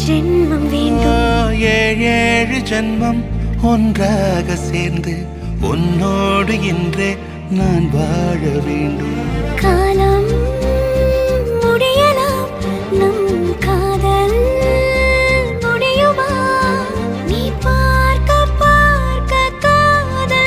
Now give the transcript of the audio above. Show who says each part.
Speaker 1: ஜென்மம் வேண்டும்.
Speaker 2: ஏழு ஜென்மம் ஒன்றாக சேர்ந்து உன்னோடு இன்றே நான் வாழ வேண்டும்.
Speaker 1: காலம்